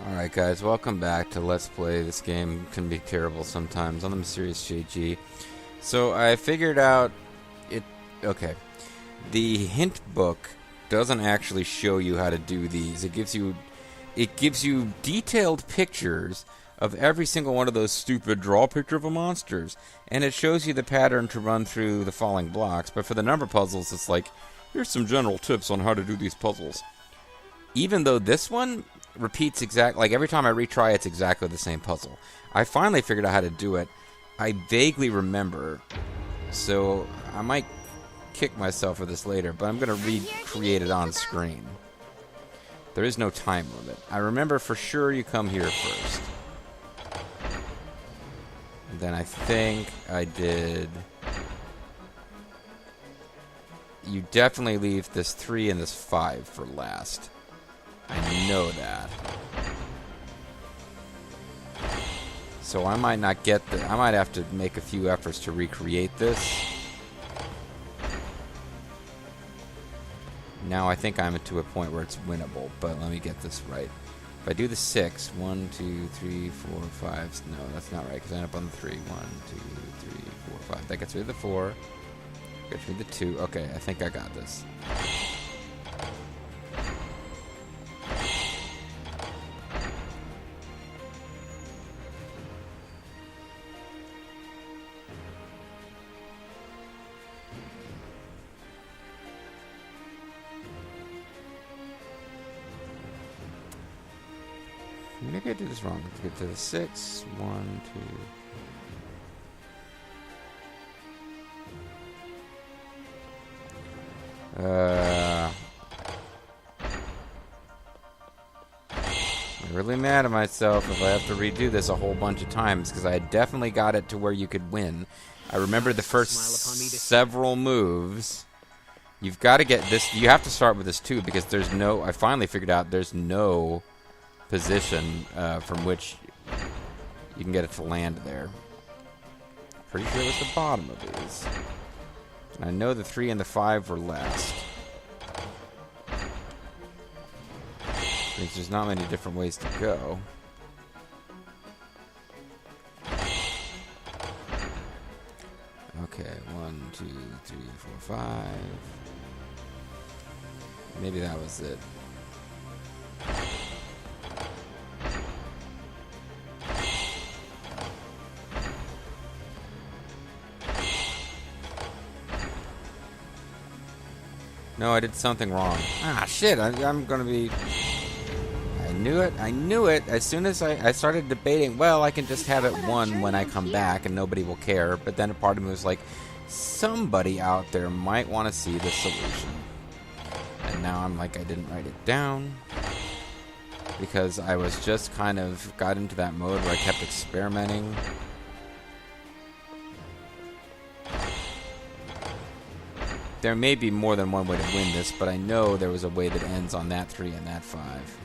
Alright guys, welcome back to Let's Play. This game can be terrible sometimes on the Mysterious JG. So I figured out it. Okay, the hint book doesn't actually show you how to do these. It gives you detailed pictures of every single one of those stupid draw picture of a monsters, and it shows you the pattern to run through the falling blocks. But for the number puzzles, it's like, here's some general tips on how to do these puzzles. Even though this one repeats like every time I retry, it's exactly the same puzzle. I finally figured out how to do it. I vaguely remember, so I might kick myself for this later, but I'm going to recreate it on screen. There is no time limit. I remember for sure you come here first. And then I think I did... You definitely leave this 3 and this 5 for last. I know that. So I might not get I might have to make a few efforts to recreate this. Now I think I'm to a point where it's winnable, but let me get this right. If I do the 6, 1, 2, 3, 4, 5. No, that's not right, because I end up on the 3. 1, 2, 3, 4, 5. That gets rid of the 4. Gets rid of the 2. Okay, I think I got this. Maybe I did this wrong. Let's get to the 6. 1, 2. I'm really mad at myself if I have to redo this a whole bunch of times, because I definitely got it to where you could win. I remember the first several moves. You've got to get this. You have to start with this too, because there's no. I finally figured out there's no position from which you can get it to land there. Pretty sure it was the bottom of these. And I know the 3 and the 5 were last. There's not many different ways to go. Okay, 1, 2, 3, 4, 5. Maybe that was it. No, I did something wrong. Ah, shit, I'm gonna be... I knew it. As soon as I started debating, well, I can just have it 1 when I come back and nobody will care. But then a part of me was like, somebody out there might want to see the solution. And now I'm like, I didn't write it down. Because I was just kind of got into that mode where I kept experimenting. There may be more than one way to win this, but I know there was a way that ends on that 3 and that 5.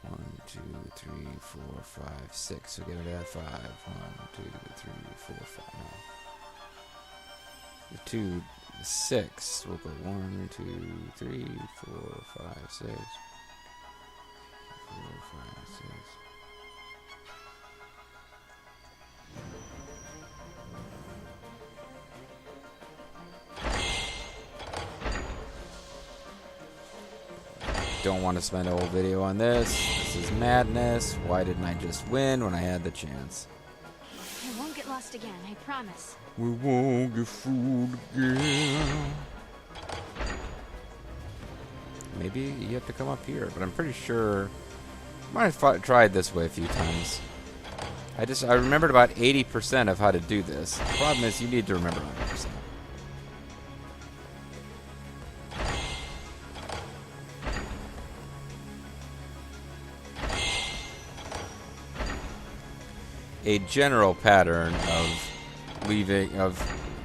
1, 2, 3, 4, 5, 6. So get rid of that 5. 1, 2, 3, 4, 5. No. The 2, 6. We'll go 1, 2, 3, 4, 5, 6. 4, 5, 6. Don't want to spend a whole video on this. This is madness. Why didn't I just win when I had the chance? I won't get lost again, I promise. We won't get fooled again. Maybe you have to come up here, but I'm pretty sure I might have tried this way a few times. I remembered about 80% of how to do this. The problem is you need to remember 100%. A general pattern of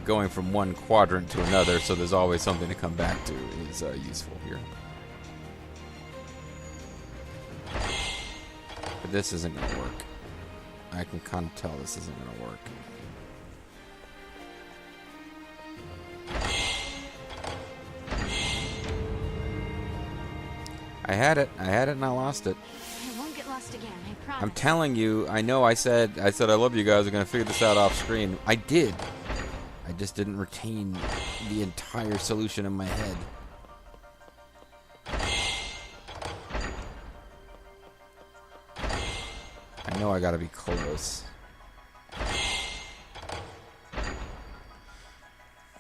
going from one quadrant to another, so there's always something to come back to, is useful here. But this isn't going to work. I can kind of tell this isn't going to work. I had it and I lost it. I won't get lost again, I promise. I'm telling you, I know I said I love you guys, I'm going to figure this out off screen. I did. I just didn't retain the entire solution in my head. I know I got to be close.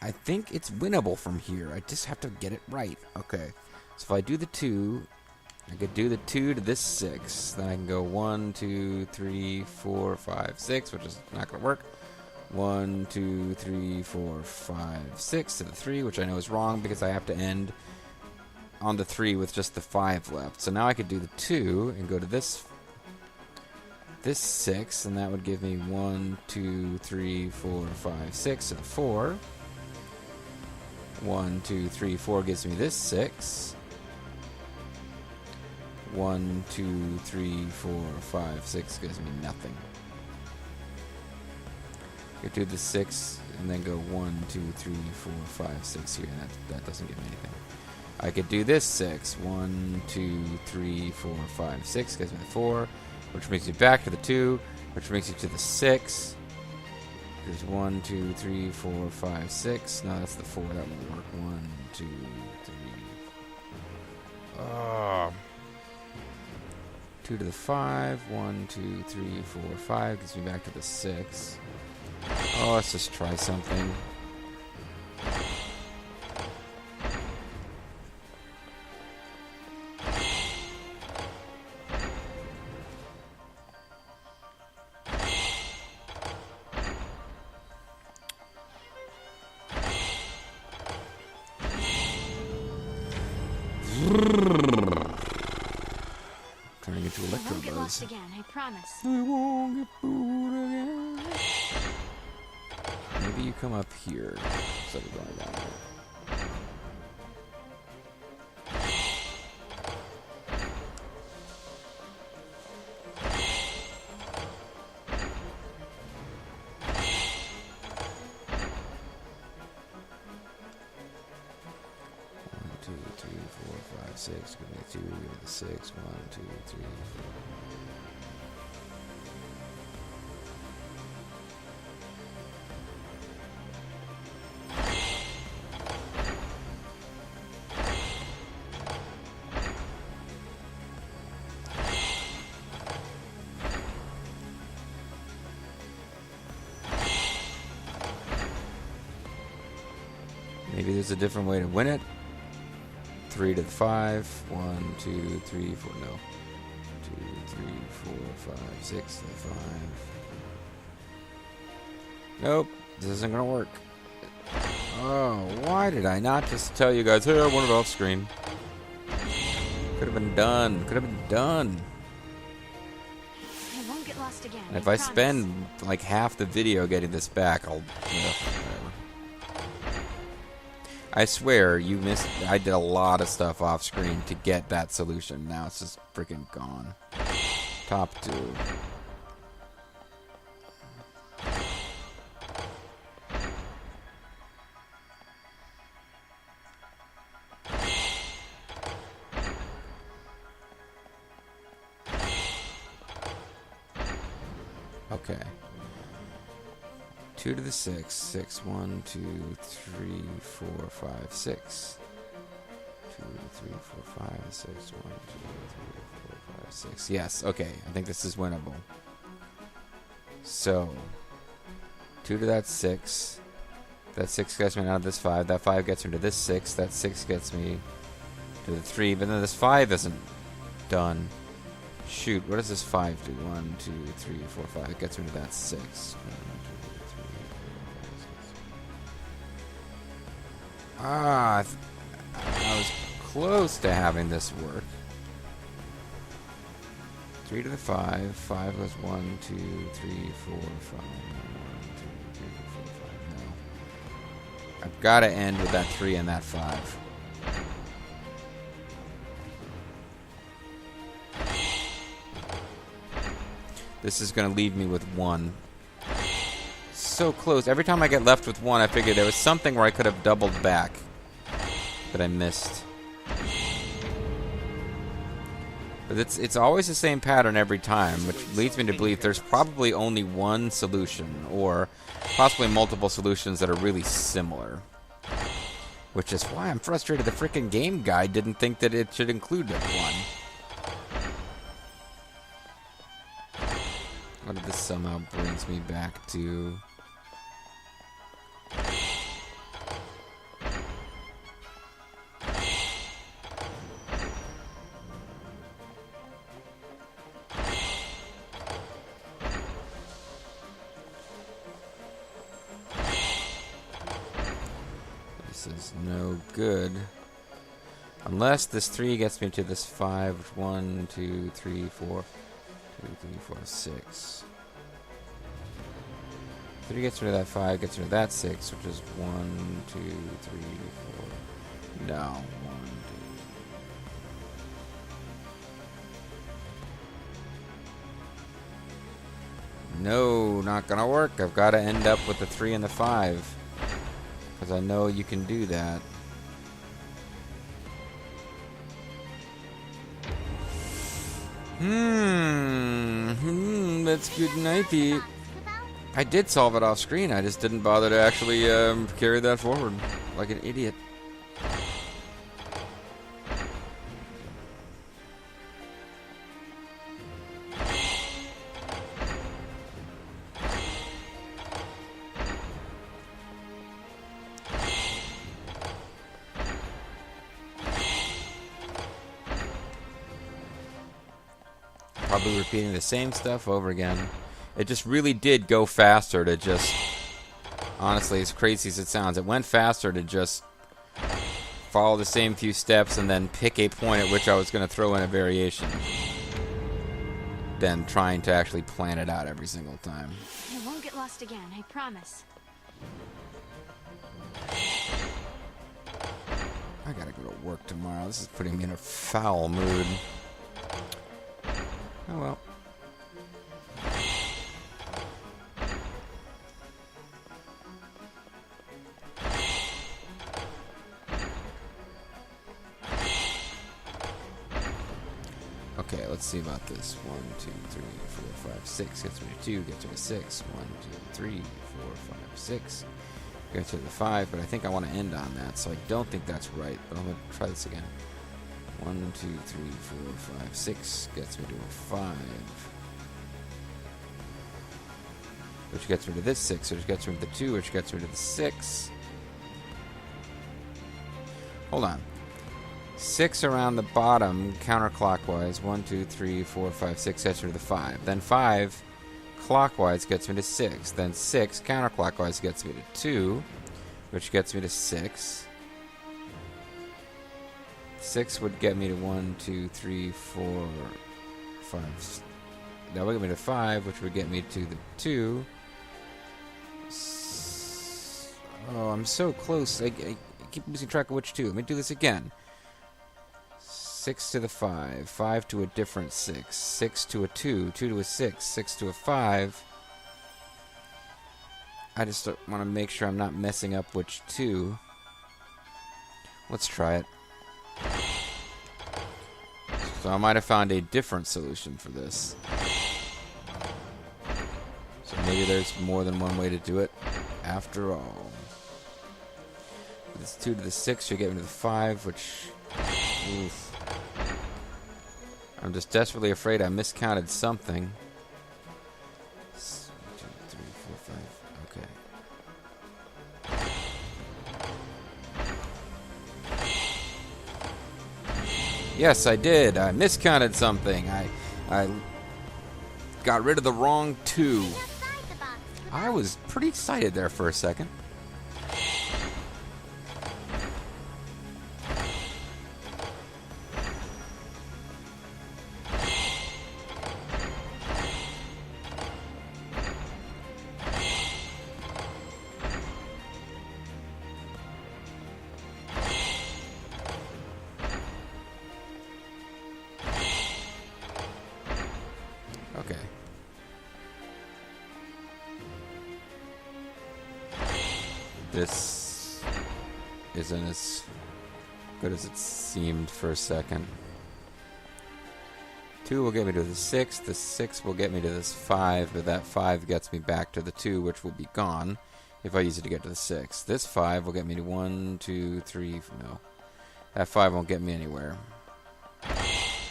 I think it's winnable from here. I just have to get it right. Okay. So if I do the 2, I could do the 2 to this 6. Then I can go 1, 2, 3, 4, 5, 6, which is not going to work. 1, 2, 3, 4, 5, 6 to the 3, which I know is wrong because I have to end on the 3 with just the 5 left. So now I could do the 2 and go to this 6, and that would give me 1, 2, 3, 4, 5, 6 to the 4. 1, 2, 3, 4 gives me this 6. 1, 2, 3, 4, 5, 6 gives me nothing. I could do the 6 and then go 1, 2, 3, 4, 5, 6 here, and that doesn't give me anything. I could do this 6. 1, 2, 3, 4, 5, 6 gives me the 4, which brings me back to the 2, which brings me to the 6. There's 1, 2, 3, 4, 5, 6. No, that's the 4. That won't work. 1, 2, 3. 2 to the 5. 1, 2, 3, 4, 5. Gets me back to the 6. Oh, let's just try something. Turning into electro I won't get lost buzz. again, I promise. I won't get booed again. Maybe you come up here instead of going down there. Two, 3, 4, 5, 6. Give me 2. Give me the 6. 1, 2, 3, 4. Maybe there's a different way to win it. 3 to the 5. 1, 2, 3, 4. No. 2, 3, 4, 5, 6 to the 5. Nope. This isn't going to work. Oh, why did I not just tell you guys, hey, I want it off screen? Could have been done. Could have been done. I won't get lost again. And if I spend like half the video getting this back, I'll... whatever. I swear, you missed... I did a lot of stuff off screen to get that solution. Now it's just freaking gone. Top 2. Okay. 2 to the 6. 6, 1, 2, 3, 4, 5, 6. 2, 3, 4, 5, 6. 1, 2, 3, 4, 5, 6. Yes, okay. I think this is winnable. So, 2 to that 6. That 6 gets me out of this 5. That 5 gets me to this 6. That 6 gets me to the 3. But then this 5 isn't done. Shoot, what does this 5 do? 1, 2, 3, 4, 5. It gets me to that 6. 1, 2, 3, 4, 5, 6. I was close to having this work. 3 to the 5. 5 was 1, 2, 3, 4, 5. 1, 2, 3, 4, 5. No. I've got to end with that 3 and that 5. This is going to leave me with 1. So close. Every time I get left with 1, I figured there was something where I could have doubled back. But I missed. But it's always the same pattern every time, which leads me to believe there's probably only one solution, or possibly multiple solutions that are really similar. Which is why I'm frustrated the frickin' game guide didn't think that it should include one. What if this somehow brings me back to... This is no good. Unless this 3 gets me to this 5, 1, 2, 3, 4... 2, 3, 4, 6. 3 gets rid of that 5, gets rid of that 6, which is 1, 2, 3, 4. No, 1, 2. No, not gonna work. I've got to end up with the 3 and the 5. Because I know you can do that. That's good nightty. I did solve it off screen. I just didn't bother to actually carry that forward like an idiot. Probably repeating the same stuff over again. It just really did go faster to just... Honestly, as crazy as it sounds, it went faster to just follow the same few steps and then pick a point at which I was going to throw in a variation. Than trying to actually plan it out every single time. I won't get lost again, I promise. I gotta go to work tomorrow. This is putting me in a foul mood. Oh well. Okay, let's see about this. 1, 2, 3, 4, 5, 6. Gets rid of 2. Gets rid of 6. 1, 2, 3, 4, 5, 6. Gets rid of 5, but I think I want to end on that, so I don't think that's right. But I'm going to try this again. 1, 2, 3, 4, 5, 6. Gets me to a 5. Which gets rid of this 6, which gets rid of the 2, which gets rid of the 6. Hold on. 6 around the bottom, counterclockwise. 1, 2, 3, 4, 5, 6 gets rid of the 5. Then 5 clockwise gets me to 6. Then 6 counterclockwise gets me to 2, which gets me to 6. 6 would get me to 1, 2, 3, 4, 5. That would get me to 5, which would get me to the 2. Oh, I'm so close. I keep losing track of which 2. Let me do this again. 6 to the 5. 5 to a different 6. 6 to a 2. 2 to a 6. 6 to a 5. I just want to make sure I'm not messing up which 2. Let's try it. So I might have found a different solution for this. So maybe there's more than one way to do it after all. This 2 to the 6 should get me to the 5, which... Oof. I'm just desperately afraid I miscounted something. 1, 2, 3, 4, 5. Okay. Yes, I did. I miscounted something. I got rid of the wrong 2. I was pretty excited there for a second. Okay. This isn't as good as it seemed for a second. 2 will get me to the 6. The 6 will get me to this 5, but that 5 gets me back to the 2, which will be gone if I use it to get to the 6. This 5 will get me to 1, 2, 3... No. That 5 won't get me anywhere.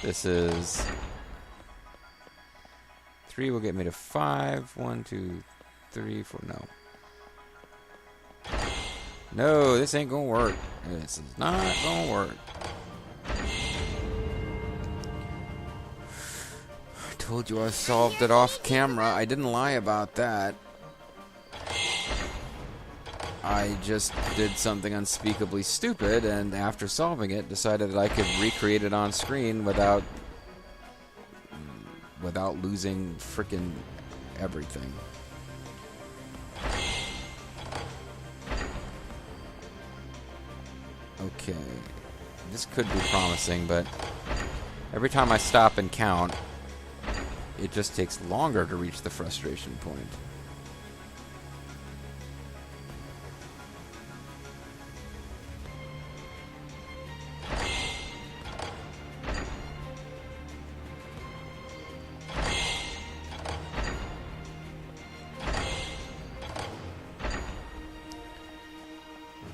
This is... 3 will get me to 5. 1, 2, 3, 4... No. No, this ain't gonna work. This is not gonna work. I told you I solved it off camera. I didn't lie about that. I just did something unspeakably stupid, and after solving it, decided that I could recreate it on screen without losing frickin' everything. Okay, this could be promising, but every time I stop and count, it just takes longer to reach the frustration point.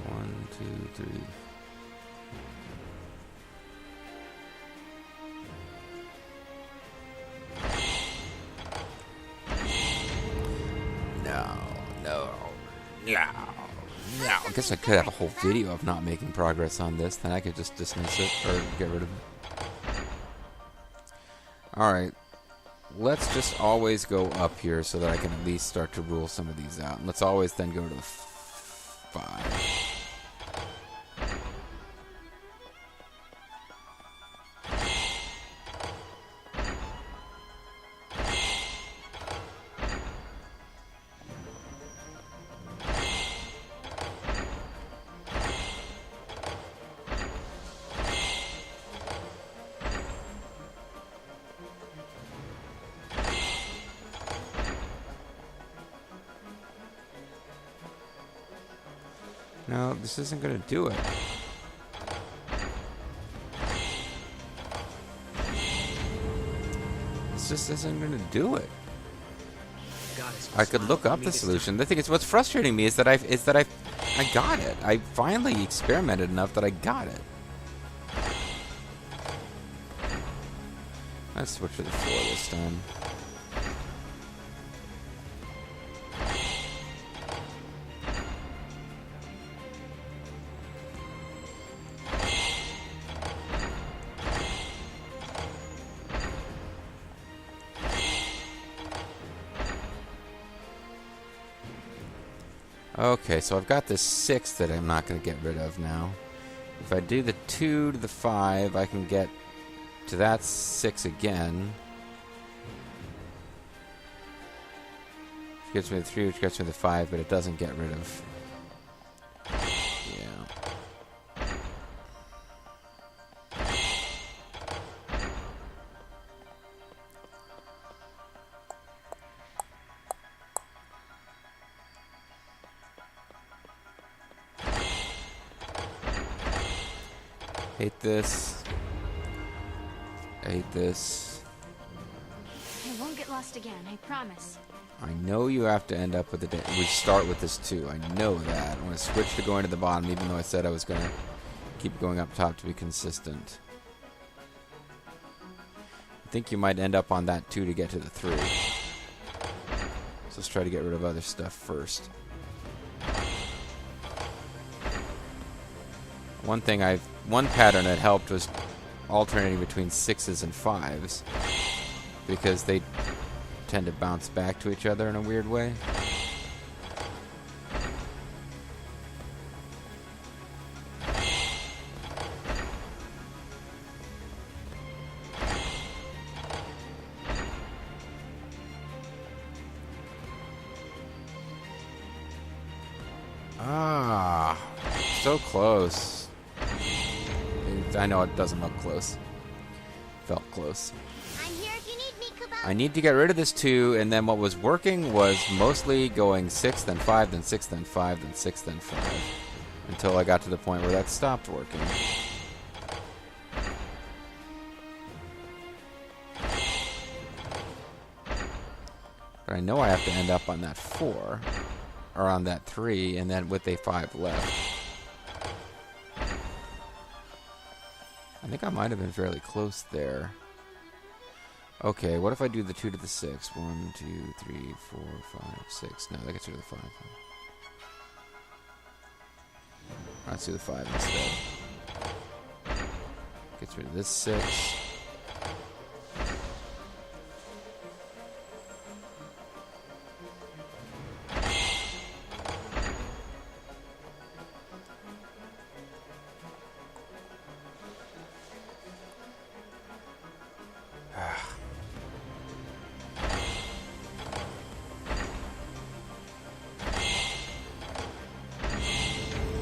One, two, three. Yeah, I guess I could have a whole video of not making progress on this. Then I could just dismiss it or get rid of it. Alright. Let's just always go up here so that I can at least start to rule some of these out. And let's always then go to the 5. No, this isn't going to do it. This just isn't going to do it. I could look up the solution. The thing is, what's frustrating me is that I got it. I finally experimented enough that I got it. Let's switch to the 4 this time. Okay, so I've got this 6 that I'm not going to get rid of now. If I do the 2 to the 5, I can get to that 6 again. Which gets me the 3, which gets me the 5, but it doesn't get rid of... Yeah. Hate this. I hate this. I won't get lost again, I promise. I know you have to end up with the... We start with this 2. I know that. I'm going to switch to going to the bottom, even though I said I was going to keep going up top to be consistent. I think you might end up on that 2 to get to the 3. So let's try to get rid of other stuff first. One pattern that helped was alternating between 6s and 5s, because they tend to bounce back to each other in a weird way. Ah, so close. I know it doesn't look close. Felt close. I'm here if you need me, Kubo. I need to get rid of this 2, and then what was working was mostly going 6, then 5, then 6, then 5, then 6, then 5. Until I got to the point where that stopped working. But I know I have to end up on that 4. Or on that 3, and then with a 5 left. I think I might have been fairly close there. Okay, what if I do the 2 to the 6? 1, 2, 3, 4, 5, 6. No, that gets rid of the 5. Let's do the 5 instead. Gets rid of this 6.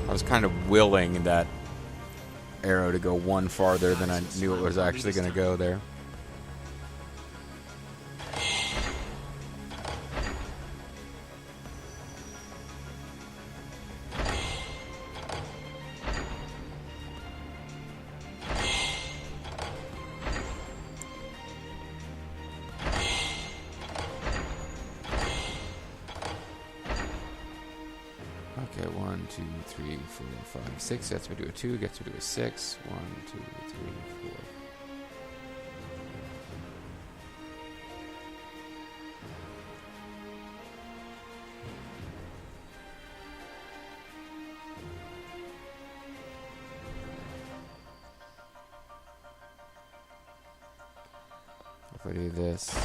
I was kind of willing that arrow to go one farther than I knew it was actually going to go there. Okay, 1, 2, 3, 4, 5, 6. Gets me to a 2. Gets me to a 6. 1, 2, 3, 4. If I do this.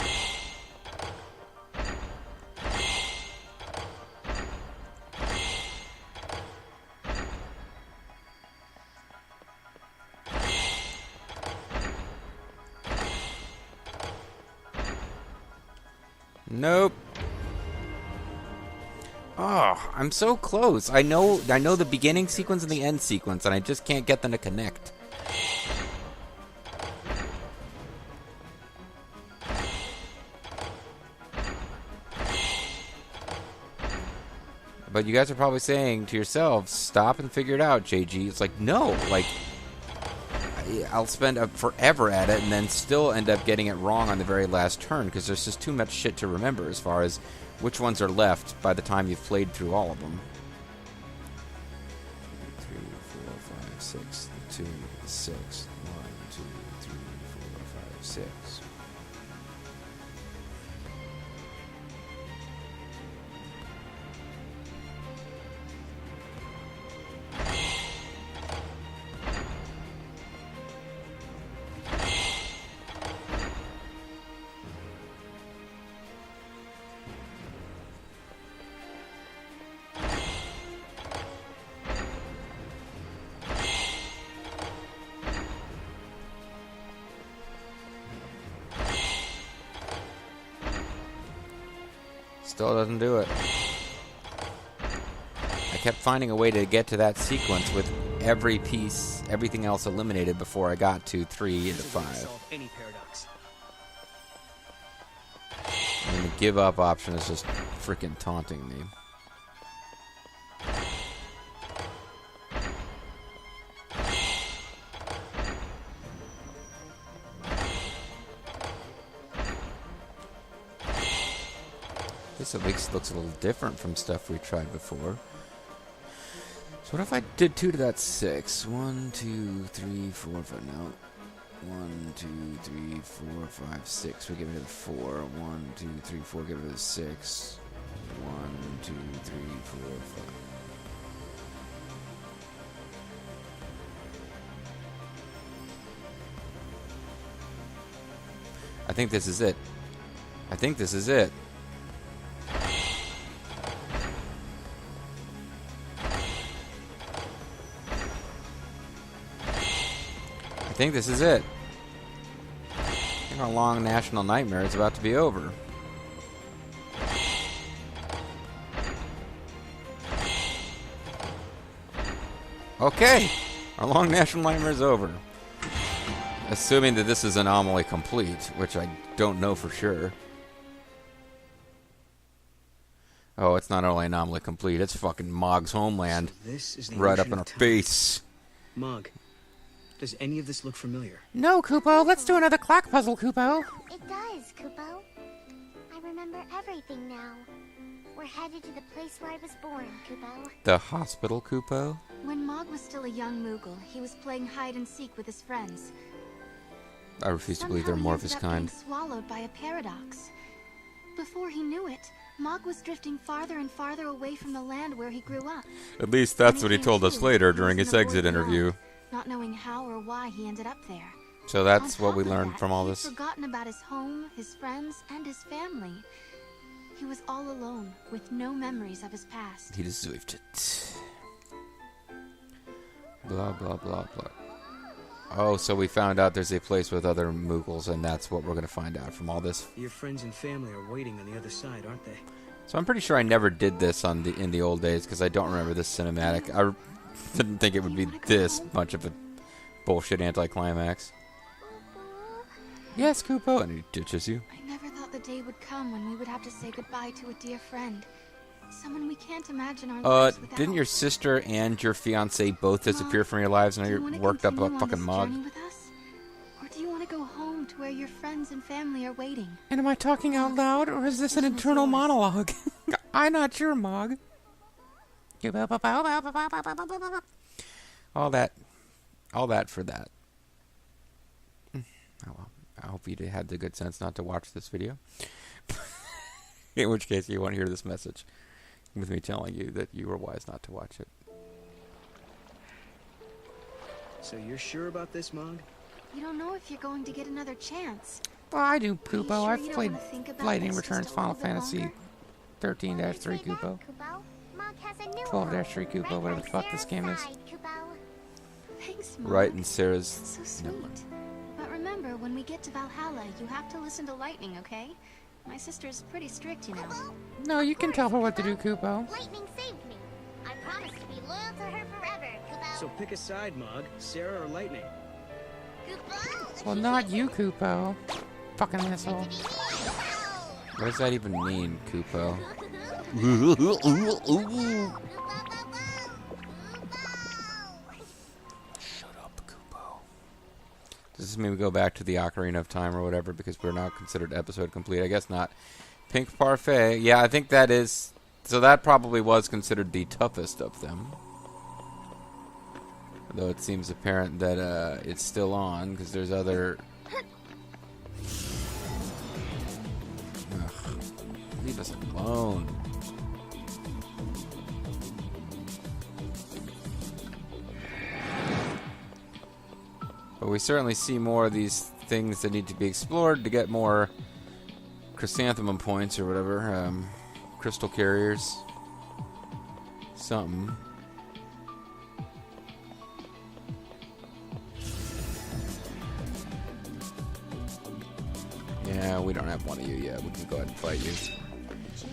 Nope. Oh, I'm so close. I know the beginning sequence and the end sequence, and I just can't get them to connect. But you guys are probably saying to yourselves, stop and figure it out, JG. It's like, no, like, I'll spend forever at it and then still end up getting it wrong on the very last turn because there's just too much shit to remember as far as which ones are left by the time you've played through all of them. 3, 4, 5, 6, 2, 6, 1, 2, 3, 4, 5, 6. Still doesn't do it. I kept finding a way to get to that sequence with every piece, everything else eliminated before I got to 3 into 5. And the give up option is just freaking taunting me. This at least looks a little different from stuff we tried before. So what if I did 2 to that 6? 1, 2, 3, 4, 5. No. 1, 2, 3, 4, 5, 6. We get rid of the 4. 1, 2, 3, 4. Get rid of the 6. 1, 2, 3, 4, 5. I think this is it. I think this is it. I think this is it. I think our long national nightmare is about to be over. Okay, our long national nightmare is over. Assuming that this is anomaly complete, which I don't know for sure. Oh, it's not only anomaly complete, it's fucking Mog's homeland. So this is the right up ocean in our of time. face. Mog, does any of this look familiar? No, Kupo, let's do another clock puzzle, Kupo. It does, Kupo. I I remember everything now. We're headed to the place where I was born, Kupo. The hospital, Kupo? When Mog was still a young Moogle, he was playing hide and seek with his friends. I refuse to believe they're more of his Somehow he ended kind. up being swallowed by a paradox. Before he knew it, Mog was drifting farther and farther away from the land where he grew up. At least that's When what he came told us to, later he during was his in a exit void interview. beyond, not knowing how or why he ended up there. So that's On what we top of learned that, from all he'd this. forgotten about his home, his friends, and his family. He was all alone, with no memories of his past. He deserved it. Blah, blah, blah, blah. Oh, so we found out there's a place with other Moogles, and that's what we're going to find out from all this. Your friends and family are waiting on the other side, aren't they? So I'm pretty sure I never did this in the old days, because I don't remember this cinematic. I didn't think it would be this much of a bullshit anticlimax. Yes, Kupo, and he ditches you. I never thought the day would come when we would have to say goodbye to a dear friend. Someone we can't imagine our lives without. Didn't your sister and your fiance both disappear from your lives, and Do you you're wanna worked up continue a on fucking this mug? journey with us? Or do you want to go home to where your friends and family are waiting? And am I talking out loud, or is this an internal monologue? I'm not sure, Mog. All that for that. Oh well. I hope you had the good sense not to watch this video. In which case, you won't hear this message with me telling you that you were wise not to watch it. So you're sure about this, Mog? You don't know if you're going to get another chance. Well, I do, Are you Kupo. sure I've you don't played wanna think about Lightning this Returns just a Final little bit Fantasy longer? Say 13-3, that, Kupo. Mog has a new 12-3 home, Kupo, right whatever the by fuck this Sarah's game is. side, Kupo. Thanks, Mom. Right in Sarah's... So sweet. Never mind. But remember, when we get to Valhalla, you have to listen to Lightning, okay? My sister's pretty strict, you know. Kupo, No, you can tell her what to do, Kupo. Lightning saved me. I promise to be loyal to her forever, Kupo. So pick a side, Mog. Sarah or Lightning? Kupo? Well, not you, Kupo. Fucking asshole. What does that even mean, Kupo? Shut up, Kupo. Does this mean we go back to the Ocarina of Time or whatever because we're now considered episode complete? I guess not. Pink Parfait. Yeah, I think that is... So that probably was considered the toughest of them. Though it seems apparent that it's still on because there's other... Ugh. Leave us alone. But we certainly see more of these things that need to be explored to get more chrysanthemum points or whatever. Crystal carriers. Something. Yeah, we don't have one of you yet. We can go ahead and fight you.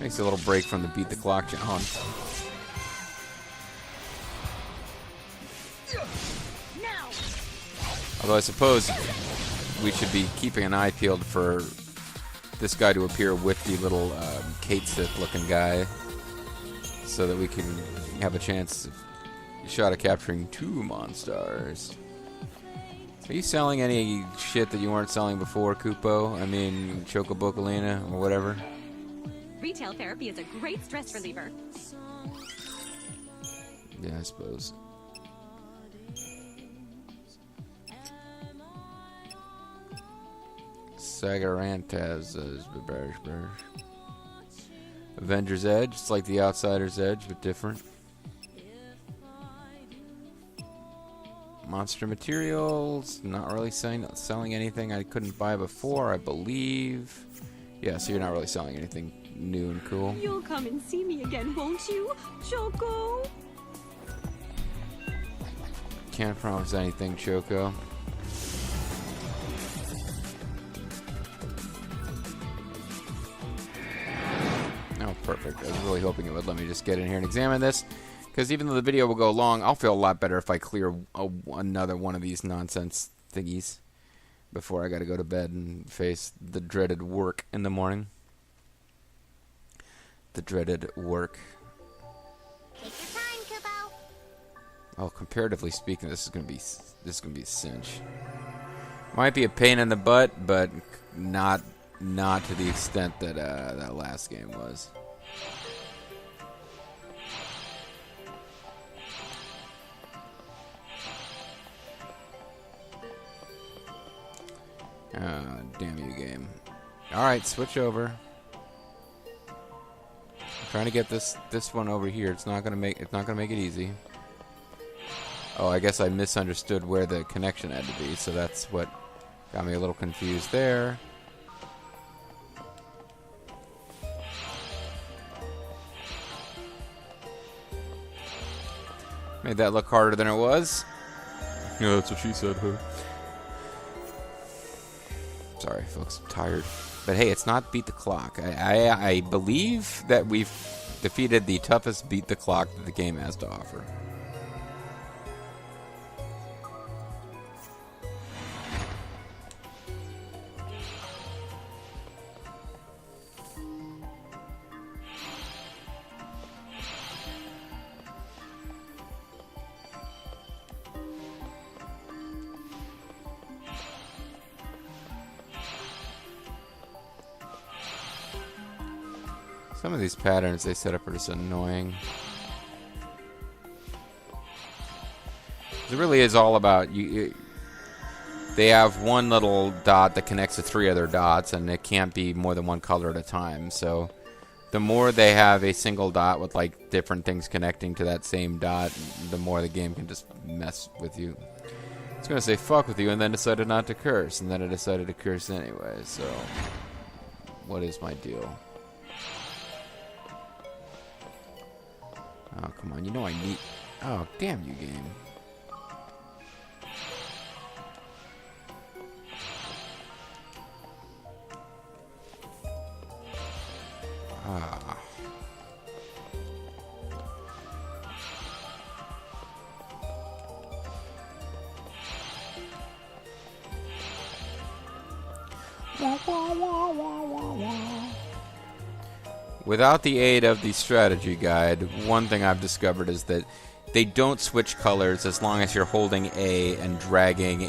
Makes a little break from the beat the clock on. Although I suppose we should be keeping an eye peeled for this guy to appear with the little Kate Sith looking guy so that we can have a chance shot at capturing 2 monsters. Are you selling any shit that you weren't selling before, Kupo? I mean, Chocobocolina or whatever? Retail therapy is a great stress reliever. Yeah, I suppose. Sagarantaz. Avenger's Edge. It's like the Outsider's Edge, but different. Monster Materials. Not really selling anything I couldn't buy before, I believe. Yeah, so you're not really selling anything new and cool. You'll come and see me again, won't you, Choco? Can't promise anything, Choco. Oh, perfect. I was really hoping it would let me just get in here and examine this. Because even though the video will go long, I'll feel a lot better if I clear another one of these nonsense thingies before I gotta go to bed and face the dreaded work in the morning. The dreaded work. Take your time, Kupo. Oh, comparatively speaking, this is gonna be a cinch. Might be a pain in the butt, but not not to the extent that that last game was. Damn you, game. Alright, switch over. I'm trying to get this one over here. It's not gonna make it easy. Oh, I guess I misunderstood where the connection had to be, so that's what got me a little confused there. Made that look harder than it was. Yeah, that's what she said, huh? Sorry, folks, I'm tired. But hey, it's not beat the clock. I believe that we've defeated the toughest beat the clock that the game has to offer. Some of these patterns they set up are just annoying. It really is all about you. They have one little dot that connects to 3 other dots, and it can't be more than one color at a time. So the more they have a single dot with like different things connecting to that same dot, the more the game can just mess with you. It's gonna say fuck with you, and then decided not to curse, and then it decided to curse anyway. So what is my deal? Oh, come on. You know I need... Oh, damn you, game. Ah. Without the aid of the strategy guide, one thing I've discovered is that they don't switch colors as long as you're holding A and dragging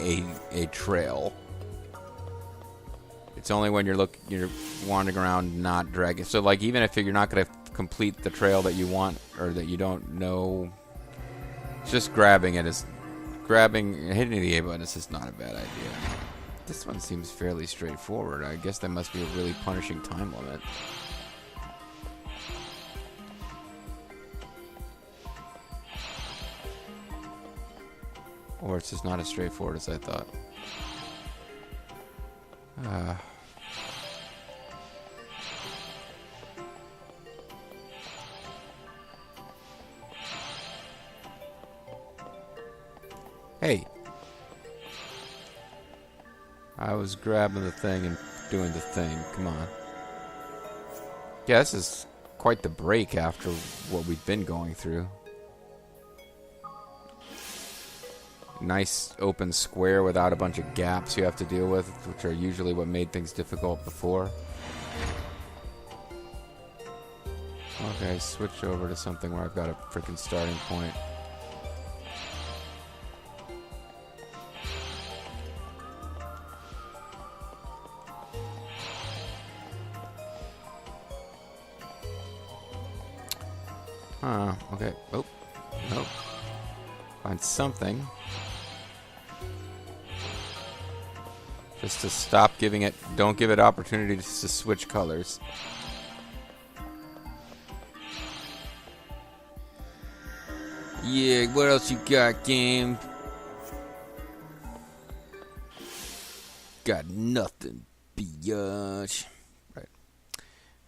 a trail. It's only when you're wandering around not dragging. So like even if you're not going to complete the trail that you want or that you don't know, just grabbing it is hitting the A button is just not a bad idea. This one seems fairly straightforward. I guess there must be a really punishing time limit. Or it's just not as straightforward as I thought. Hey! I was grabbing the thing and doing the thing. Come on. Yeah, this is quite the break after what we've been going through. Nice open square without a bunch of gaps you have to deal with, which are usually what made things difficult before. Okay, switch over to something where I've got a freaking starting point. Okay. Oh, nope. Find something. Just to stop giving it... Don't give it opportunities to switch colors. Yeah, what else you got, game? Got nothing, biatch. Right.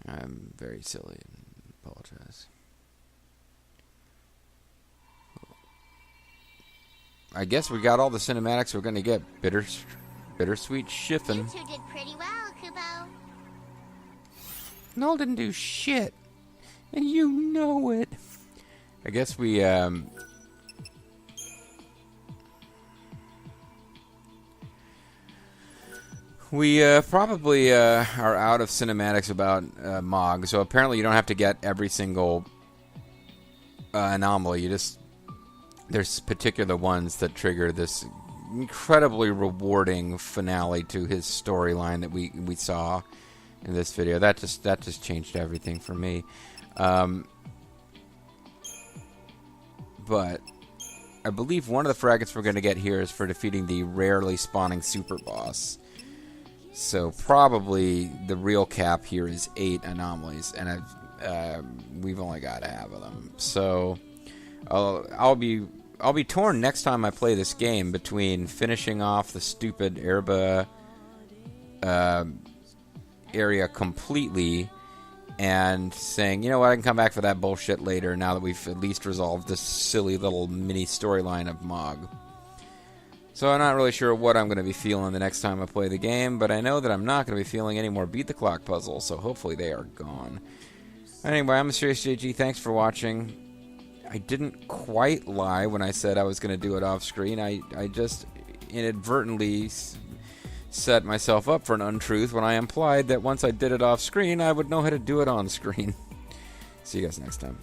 I'm very silly and apologize. I guess we got all the cinematics we're going to get. Bittersweet Shiffin. You two did pretty well, Kubo. Noel didn't do shit. And you know it. I guess we, probably are out of cinematics about Mog. So apparently you don't have to get every single anomaly. There's particular ones that trigger this incredibly rewarding finale to his storyline that we saw. in this video. That just changed everything for me. But I believe one of the fragments we're going to get here is for defeating the rarely spawning super boss. So probably the real cap here is 8 anomalies, and we've only got half of them. So I'll be torn next time I play this game between finishing off the stupid Erba area completely and saying, you know what, I can come back for that bullshit later now that we've at least resolved this silly little mini storyline of Mog. So I'm not really sure what I'm going to be feeling the next time I play the game, but I know that I'm not going to be feeling any more Beat the Clock puzzles, so hopefully they are gone. Anyway, I'm Mysterious JG. Thanks for watching. I didn't quite lie when I said I was going to do it off screen. I just inadvertently set myself up for an untruth when I implied that once I did it off screen, I would know how to do it on screen. See you guys next time.